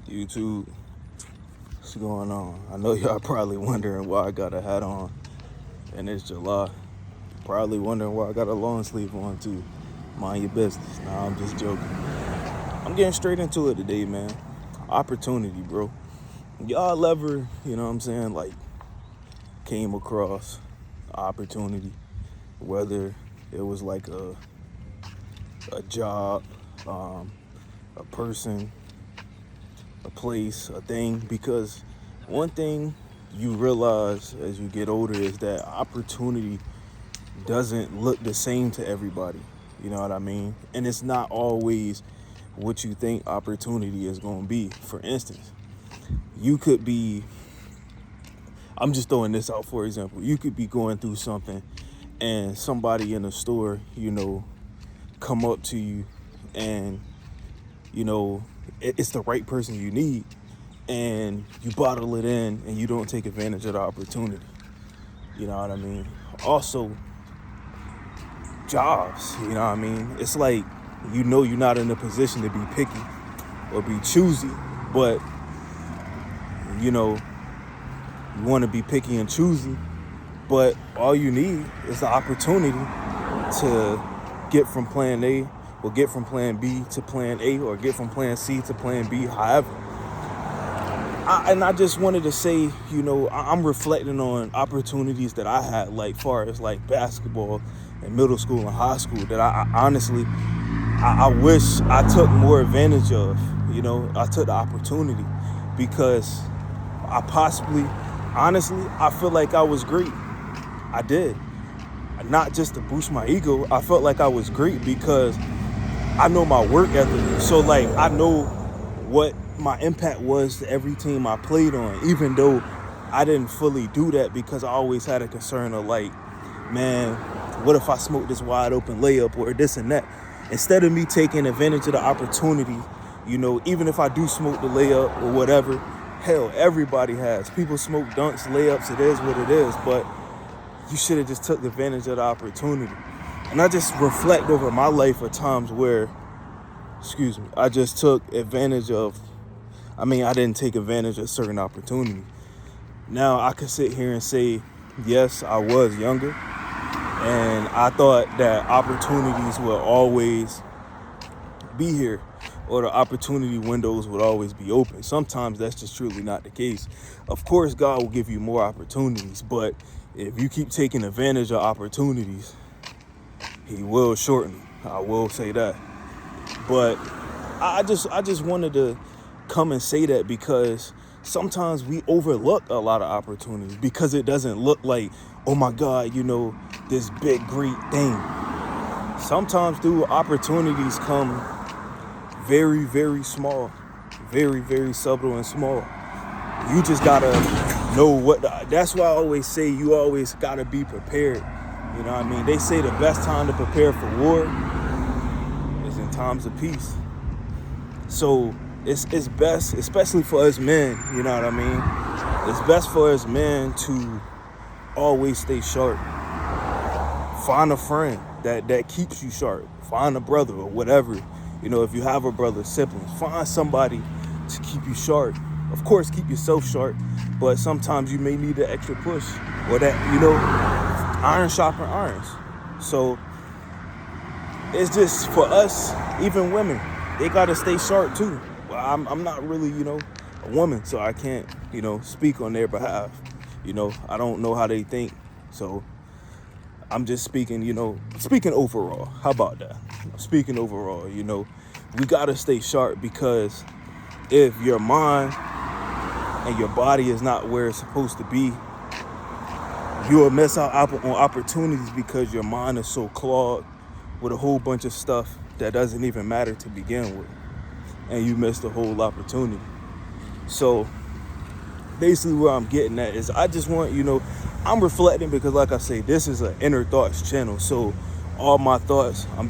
YouTube, what's going on? I know y'all probably wondering why I got a hat on and it's July. Probably wondering why I got a long sleeve on too. Mind your business. Nah, I'm just joking. I'm getting straight into it today, man. Opportunity, bro. Y'all ever, you know what I'm saying, like came across opportunity, whether it was like a job, a person, a place, a thing, because one thing you realize as you get older is that opportunity doesn't look the same to everybody. You know what I mean? And it's not always what you think opportunity is going to be. For instance, you could be, I'm just throwing this out for example, you could be going through something and somebody in a store, come up to you and, it's the right person you need, and you bottle it in and you don't take advantage of the opportunity. You know what I mean? Also, jobs, you know what I mean? It's like, you're not in a position to be picky or be choosy, but, you want to be picky and choosy, but all you need is the opportunity to get from plan A or get from plan B to plan A or get from plan C to plan B, however. I just wanted to say, I'm reflecting on opportunities that I had, like far as like basketball in middle school and high school, that I honestly, I wish I took more advantage of. I took the opportunity because honestly, I feel like I was great. I did. Not just to boost my ego, I felt like I was great because I know my work ethic. So like, I know what my impact was to every team I played on, even though I didn't fully do that because I always had a concern of like, man, what if I smoke this wide open layup or this and that? Instead of me taking advantage of the opportunity, even if I do smoke the layup or whatever, hell, everybody has. People smoke dunks, layups, it is what it is, but you should have just took advantage of the opportunity. And I just reflect over my life at times where, I just took advantage of, I didn't take advantage of certain opportunities. Now I could sit here and say, yes, I was younger, and I thought that opportunities will always be here, or the opportunity windows would always be open. Sometimes that's just truly not the case. Of course, God will give you more opportunities, but if you keep taking advantage of opportunities, He will shorten them. I will say that. But I just wanted to come and say that because sometimes we overlook a lot of opportunities because it doesn't look like, oh my God, this big, great thing. Sometimes, dude, opportunities come very, very small, very, very subtle and small. You just gotta know that's why I always say you always gotta be prepared. You know what I mean? They say the best time to prepare for war is in times of peace. So it's best, especially for us men, you know what I mean? It's best for us men to always stay sharp. Find a friend that keeps you sharp. Find a brother or whatever. If you have a brother, siblings, find somebody to keep you sharp. Of course, keep yourself sharp, but sometimes you may need an extra push or that, iron sharpen irons. So it's just for us, even women, they gotta stay sharp too. Well, I'm not really, a woman, so I can't, speak on their behalf. I don't know how they think. So I'm just speaking, speaking overall. How about that? Speaking overall, we gotta stay sharp because if your mind and your body is not where it's supposed to be, you will miss out on opportunities because your mind is so clogged with a whole bunch of stuff that doesn't even matter to begin with, and you miss the whole opportunity. So basically where I'm getting at is I just want, I'm reflecting because like I say, this is an inner thoughts channel. So all my thoughts, I'm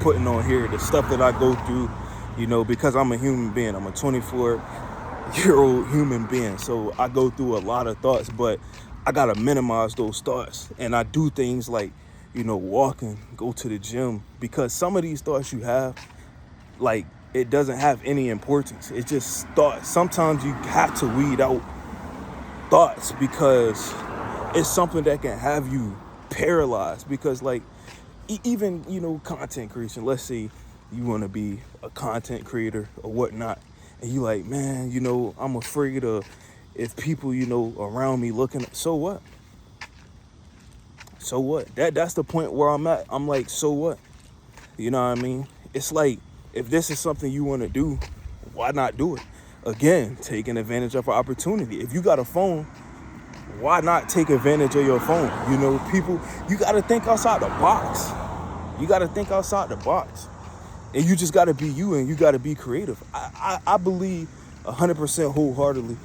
putting on here the stuff that I go through, because I'm a human being. I'm a 24-year-old human being. So I go through a lot of thoughts, but I got to minimize those thoughts. And I do things like, walking, go to the gym, because some of these thoughts you have, like, it doesn't have any importance. It's just thoughts. Sometimes you have to weed out thoughts because it's something that can have you paralyzed. Because like even, you know, content creation, let's say you want to be a content creator or whatnot, and you like, man, you know, I'm afraid of if people, you know, around me looking. So what? So what? That's the point where I'm at. I'm like, so what? You know what I mean? It's like, if this is something you want to do, why not do it? Again, taking advantage of an opportunity. If you got a phone, why not take advantage of your phone? You know, people, you got to think outside the box. You got to think outside the box. And you just got to be you, and you got to be creative. I believe 100% wholeheartedly,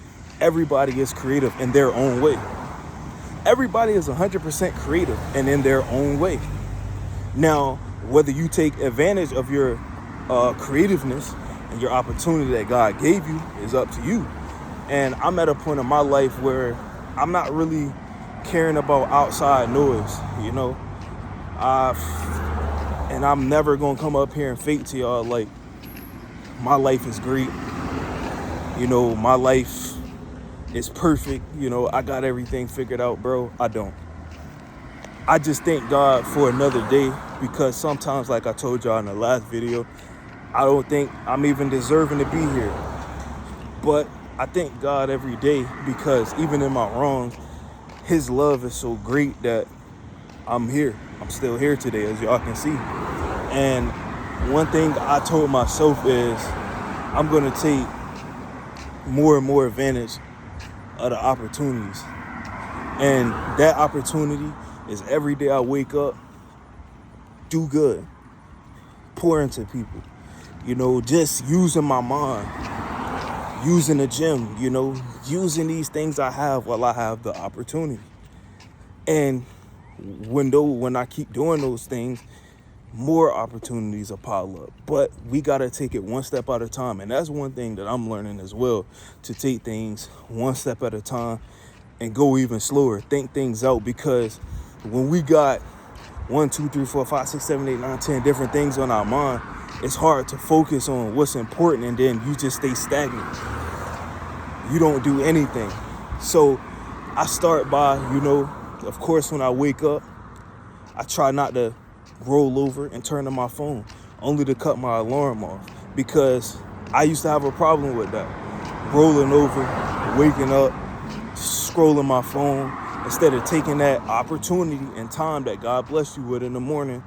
everybody is creative in their own way. Everybody is 100% creative and in their own way. Now, whether you take advantage of your creativeness and your opportunity that God gave you is up to you. And I'm at a point in my life where I'm not really caring about outside noise, you know. And I'm never gonna come up here and fake to y'all like my life is great. You know, my life is perfect. You know, I got everything figured out, bro. I don't. I just thank God for another day, because sometimes, like I told y'all in the last video, I don't think I'm even deserving to be here. But I thank God every day, because even in my wrongs, his love is so great that I'm here. I'm still here today, as y'all can see. And one thing I told myself is I'm going to take more and more advantage of the opportunities. And that opportunity is every day I wake up, do good, pour into people, you know, just using my mind, using the gym, you know, using these things I have while I have the opportunity. And when I keep doing those things, more opportunities will pile up. But we got to take it one step at a time. And that's one thing that I'm learning as well, to take things one step at a time and go even slower, think things out. Because when we got 1, 2, 3, 4, 5, 6, 7, 8, 9, 10 different things on our mind, it's hard to focus on what's important, and then you just stay stagnant. You don't do anything. So I start by, you know, of course, when I wake up, I try not to roll over and turn on my phone, only to cut my alarm off, because I used to have a problem with that. Rolling over, waking up, scrolling my phone, instead of taking that opportunity and time that God blessed you with in the morning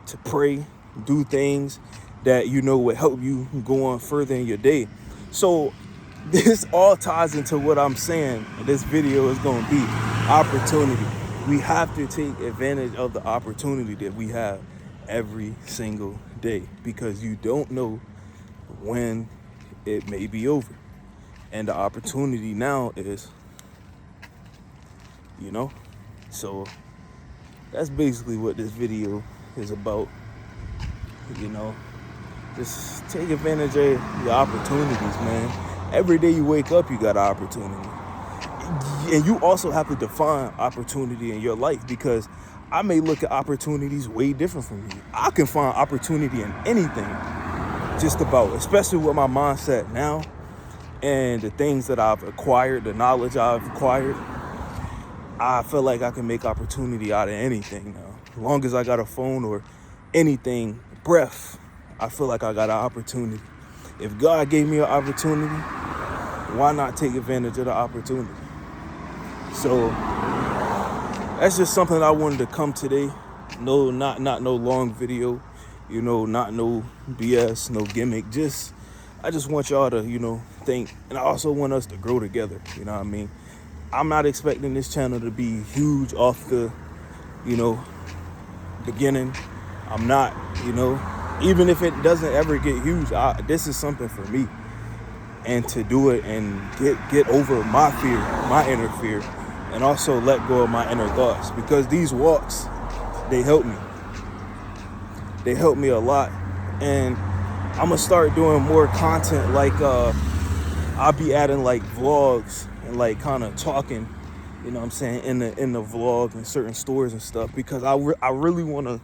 to pray, do things that you know would help you go on further in your day. So this all ties into what I'm saying. This video is going to be opportunity. We have to take advantage of the opportunity that we have every single day, because you don't know when it may be over. And the opportunity now is, you know, so that's basically what this video is about. You know, just take advantage of your opportunities, man. Every day you wake up, you got an opportunity. And you also have to define opportunity in your life, because I may look at opportunities way different from you. I can find opportunity in anything, just about, especially with my mindset now and the things that I've acquired, the knowledge I've acquired. I feel like I can make opportunity out of anything now. As long as I got a phone or anything, breath, I feel like I got an opportunity. If God gave me an opportunity, why not take advantage of the opportunity? So that's just something I wanted to come today. No, not no long video, you know, not no BS, no gimmick. I just want y'all to, you know, think. And I also want us to grow together. You know what I mean? I'm not expecting this channel to be huge off the, you know, beginning. I'm not, you know, even if it doesn't ever get huge, this is something for me. And to do it and get over my fear, my inner fear, and also let go of my inner thoughts, because these walks, they help me. They help me a lot. And I'm gonna start doing more content, like I'll be adding like vlogs and like kind of talking, you know what I'm saying, in the vlog and certain stores and stuff, because I really want to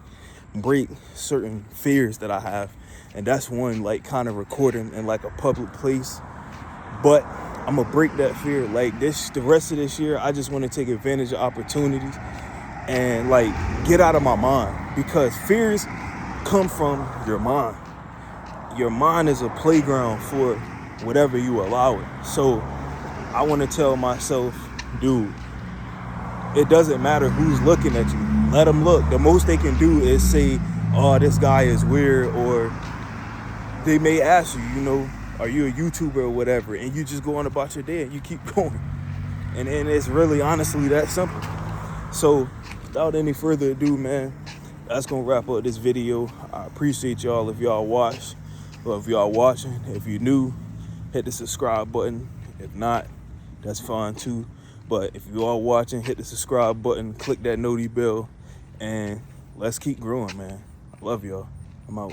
break certain fears that I have And that's one, like, kind of recording in like a public place. But I'm gonna break that fear. Like, the rest of this year, I just want to take advantage of opportunities and like get out of my mind, because fears come from your mind. Your mind is a playground for whatever you allow it. So I want to tell myself, dude, it doesn't matter who's looking at you. Let them look. The most they can do is say, oh, this guy is weird, or they may ask you, you know, are you a YouTuber or whatever, and you just go on about your day and you keep going. And it's really honestly that simple. So without any further ado, man, that's gonna wrap up this video. I appreciate y'all if y'all watch, or if y'all watching. If you're new, hit the subscribe button. If not, that's fine too. But if you are watching, hit the subscribe button, click that noti bell, and let's keep growing, man. I love y'all. I'm out.